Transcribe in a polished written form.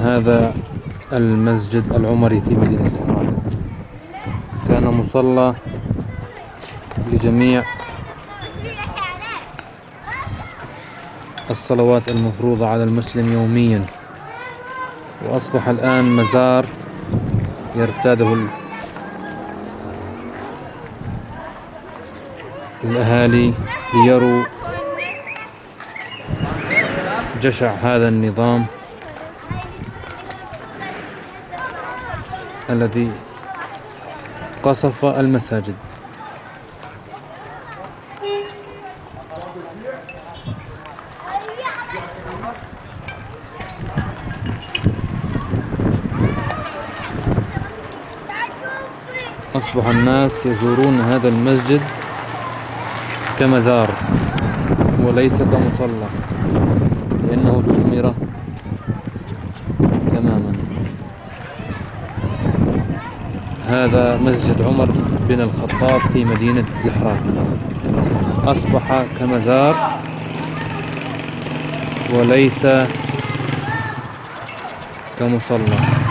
هذا المسجد العمري في مدينة الحراك. كان مصلى لجميع الصلوات المفروضة على المسلم يوميا، وأصبح الآن مزار يرتاده الأهالي ليروا جشع هذا النظام الذي قصف المساجد. أصبح الناس يزورون هذا المسجد كمزار وليس كمصلى، لأنه دمر تماما. هذا مسجد عمر بن الخطاب في مدينة الحراك، أصبح كمزار وليس كمصلى.